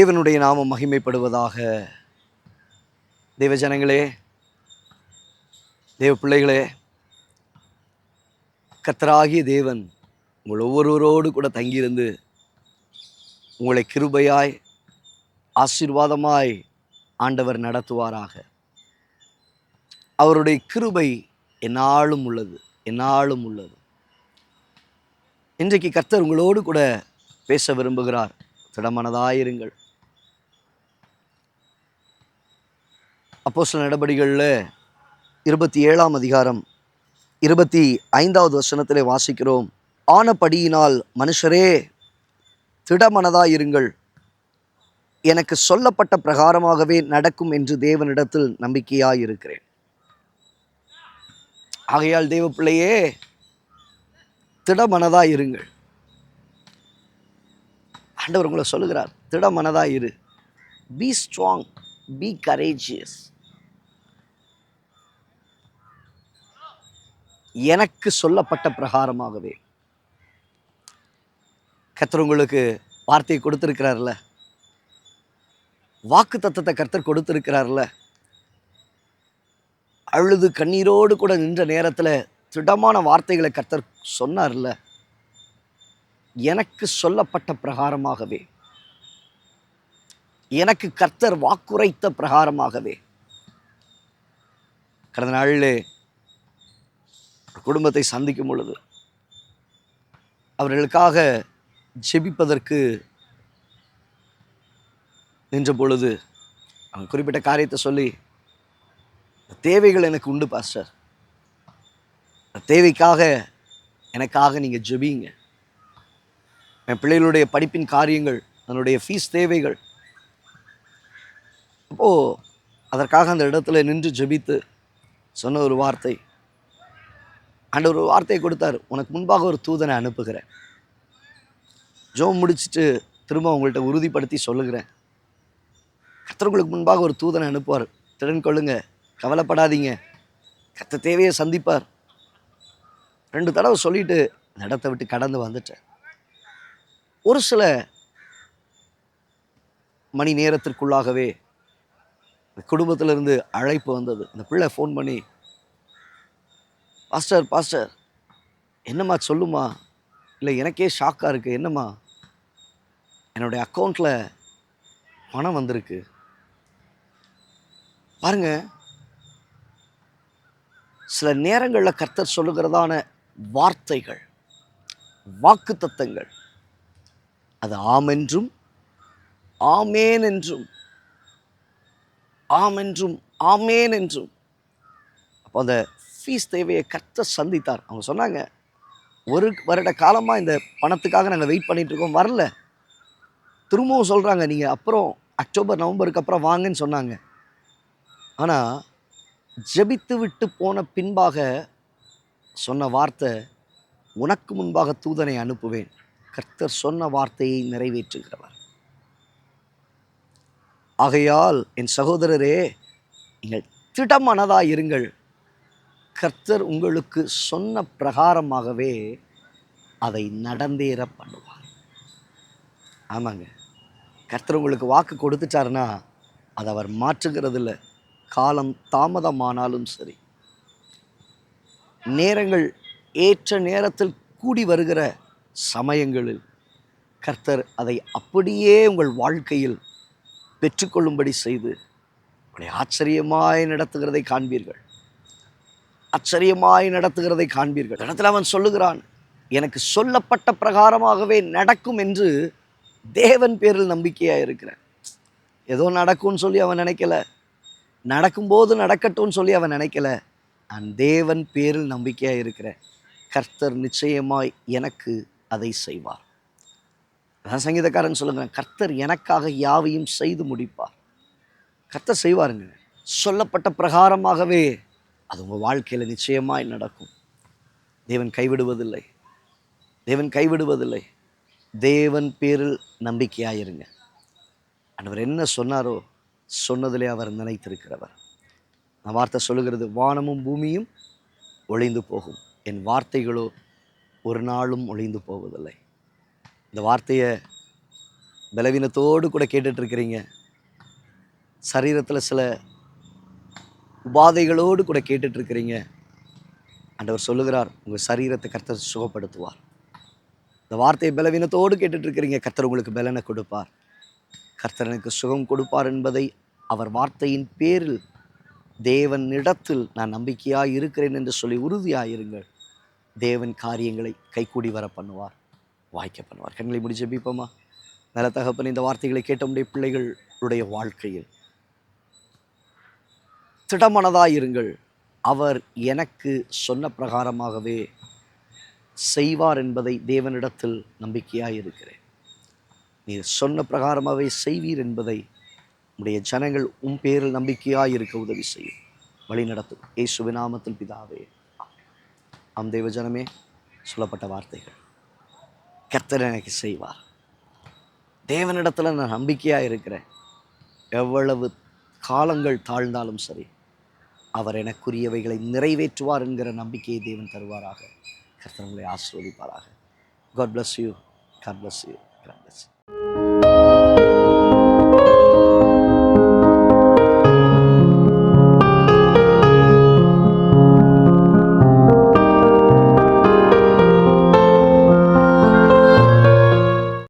தேவனுடைய நாமம் மகிமைப்படுவதாக. தேவ ஜனங்களே, தேவ பிள்ளைகளே, கர்த்தராகிய தேவன் உங்கள் ஒவ்வொருவரோடு கூட தங்கியிருந்து உங்களை கிருபையாய் ஆசீர்வாதமாய் ஆண்டவர் நடத்துவாராக. அவருடைய கிருபை எந்நாளும் உள்ளது, எந்நாளும் உள்ளது. இன்றைக்கு கர்த்தர் உங்களோடு கூட பேச விரும்புகிறார். திடமனதாயிருங்கள். அப்போஸ்தலர் நடபடிகளில் 27ஆம் அதிகாரம் 25வது வசனத்திலே வாசிக்கிறோம். ஆனபடியினால் மனுஷரே திடமனதாயிருங்கள், எனக்கு சொல்லப்பட்ட பிரகாரமாகவே நடக்கும் என்று தேவனிடத்தில் நம்பிக்கையாயிருக்கிறேன். ஆகையால் தேவ பிள்ளையே, திடமனதாயிருங்கள். ஆண்டவர் உங்களை சொல்லுகிறார், திடமனதாயிரு. Be strong, be courageous. எனக்கு சொல்லப்பட்ட பிரகாரமாகவே. கர்த்தர் உங்களுக்கு வார்த்தையை கொடுத்திருக்கிறார்ல, வாக்கு தத்தத்தை கர்த்தர் கொடுத்திருக்கிறார்ல. அழுது கண்ணீரோடு கூட நின்ற நேரத்தில் திடமான வார்த்தைகளை கர்த்தர் சொன்னார்ல. எனக்கு சொல்லப்பட்ட பிரகாரமாகவே, எனக்கு கர்த்தர் வாக்குரைத்த பிரகாரமாகவே. கடந்த நாளிலே குடும்பத்தை சந்திக்கும் பொழுது அவர்களுக்காக ஜெபிப்பதற்கு நின்ற பொழுது அவங்க குறிப்பிட்ட காரியத்தை சொல்லி, தேவைகள் எனக்கு உண்டு பாஸ்டர், தேவைக்காக எனக்காக நீங்கள் ஜெபிங்க. என் பிள்ளைகளுடைய படிப்பின் காரியங்கள், அதனுடைய ஃபீஸ் தேவைகள். அப்போது அதற்காக அந்த இடத்துல நின்று ஜெபித்து சொன்ன ஒரு வார்த்தை, ஆண்டவர் ஒரு வார்த்தையை கொடுத்தார், உனக்கு முன்பாக ஒரு தூதனை அனுப்புகிறேன். ஜெபம் முடிச்சுட்டு திரும்ப உங்கள்கிட்ட உறுதிப்படுத்தி சொல்லுகிறேன், கர்த்தர் உங்களுக்கு முன்பாக ஒரு தூதனை அனுப்புவார். திறன் கொள்ளுங்க, கவலைப்படாதீங்க, கர்த்தர் தேவையை சந்திப்பார். 2 தடவை சொல்லிட்டு அந்த இடத்த விட்டு கடந்து வந்துட்டேன். ஒரு சில மணி நேரத்திற்குள்ளாகவே குடும்பத்திலிருந்து அழைப்பு வந்தது. அந்த பிள்ளை ஃபோன் பண்ணி, பாஸ்டர் பாஸ்டர் என்னம்மா சொல்லுமா, இல்லை எனக்கே ஷாக்காக இருக்குது, என்னம்மா என்னுடைய அக்கௌண்ட்டில் பணம் வந்திருக்கு பாருங்க. சில நேரங்களில் கர்த்தர் சொல்லுகிறதான வார்த்தைகள், வாக்கு தத்தங்கள், அது ஆமென்றும் ஆமேன் என்றும், ஆமென்றும் ஆமேன் என்றும். அப்போ அந்த ஃபீஸ் தேவையை கர்த்தர் சந்தித்தார். அவங்க சொன்னாங்க, 1 வருட காலமாக இந்த பணத்துக்காக நாங்கள் வெயிட் பண்ணிட்டு இருக்கோம், வரல. திரும்பவும் சொல்கிறாங்க, நீங்கள் அப்புறம் அக்டோபர் நவம்பருக்கு அப்புறம் வாங்கன்னு சொன்னாங்க. ஆனால் ஜெபித்து விட்டு போன பின்பாக சொன்ன வார்த்தை, உனக்கு முன்பாக தூதனை அனுப்புவேன். கர்த்தர் சொன்ன வார்த்தையை நிறைவேற்றுகிறவர். ஆகையால் என் சகோதரரே, நீங்கள் திடமனதாய் இருங்கள். கர்த்தர் உங்களுக்கு சொன்ன பிரகாரமாகவே அதை நடந்தேற பண்ணுவார். ஆமாங்க, கர்த்தர் உங்களுக்கு வாக்கு கொடுத்துட்டாருன்னா அதை அவர் மாற்றுகிறது இல்லை. காலம் தாமதமானாலும் சரி, நேரங்கள் ஏற்ற நேரத்தில் கூடி வருகிற சமயங்களில் கர்த்தர் அதை அப்படியே உங்கள் வாழ்க்கையில் பெற்றுக்கொள்ளும்படி செய்து உங்களை ஆச்சரியமாய் நடத்துகிறதை காண்பீர்கள். ஆச்சரியமாய் நடத்துகிறதை காண்பீர்கள். இடத்துல அவன் சொல்லுகிறான், எனக்கு சொல்லப்பட்ட பிரகாரமாகவே நடக்கும் என்று தேவன் பேரில் நம்பிக்கையாக இருக்கிறேன். ஏதோ நடக்கும்னு சொல்லி அவன் நினைக்கல, நடக்கும்போது நடக்கட்டும்னு சொல்லி அவன் நினைக்கல. நான் தேவன் பேரில் நம்பிக்கையாக இருக்கிறேன். கர்த்தர் நிச்சயமாய் எனக்கு அதை செய்வார். நான் சங்கீதக்காரன் சொல்லுங்க, கர்த்தர் எனக்காக யாவையும் செய்து முடிப்பார். கர்த்தர் செய்வாருங்க. சொல்லப்பட்ட பிரகாரமாகவே அது உங்கள் வாழ்க்கையில் நிச்சயமாய் நடக்கும். தேவன் கைவிடுவதில்லை, தேவன் கைவிடுவதில்லை. தேவன் பேரில் நம்பிக்கையாயிருங்க. ஆண்டவர் என்ன சொன்னாரோ சொன்னதிலே அவர் நினைத்திருக்கிறவர். நான் வார்த்தை சொல்லுகிறது, வானமும் பூமியும் ஒளிந்து போகும், என் வார்த்தைகளோ ஒரு நாளும் ஒளிந்து போவதில்லை. இந்த வார்த்தையை பலவீனத்தோடு கூட கேட்டுட்டு இருக்கிறீங்க. சரீரத்தில் சில உபாதைகளோடு கூட கேட்டுட்டு இருக்கிறீங்க. ஆண்டவர் சொல்லுகிறார், உங்கள் சரீரத்தை கர்த்தர் சுகப்படுத்துவார். இந்த வார்த்தையை பலவீனத்தோடு கேட்டுட்டு இருக்கிறீங்க, கர்த்தர் உங்களுக்கு பலனை கொடுப்பார். கர்த்தர் எனக்கு சுகம் கொடுப்பார் என்பதை அவர் வார்த்தையின் பேரில் தேவனிடத்தில் நான் நம்பிக்கையாக இருக்கிறேன் என்று சொல்லி உறுதியாயிருங்கள். தேவன் காரியங்களை கைகூடி வர பண்ணுவார், வாய்க்க பண்ணுவார். கண்களை முடி ஜெபிப்போமா? நல்ல தகப்பன், இந்த வார்த்தைகளை கேட்ட உடைய பிள்ளைகளுடைய வாழ்க்கையில் திடமனதாயிருங்கள். அவர் எனக்கு சொன்ன பிரகாரமாகவே செய்வார் என்பதை தேவனிடத்தில் நம்பிக்கையாக இருக்கிறேன். நீர் சொன்ன பிரகாரமாகவே செய்வீர் என்பதை உடைய ஜனங்கள் பேரில் நம்பிக்கையாக இருக்க உதவி செய்யும், வழி நடத்தும். இயேசுவின் நாமத்தில் பிதாவே. தேவ ஜனமே, சொல்லப்பட்ட வார்த்தைகள் கர்த்தர் எனக்கு செய்வார். தேவனிடத்தில் நான் நம்பிக்கையாக இருக்கிறேன். எவ்வளவு காலங்கள் தாழ்ந்தாலும் சரி, அவர் எனக்குரியவைகளை நிறைவேற்றுவார் என்கிற நம்பிக்கையை தேவன் தருவாராக. கர்த்தர் உங்களை ஆசீர்வதிப்பாராக. God bless you. God bless you. God bless you.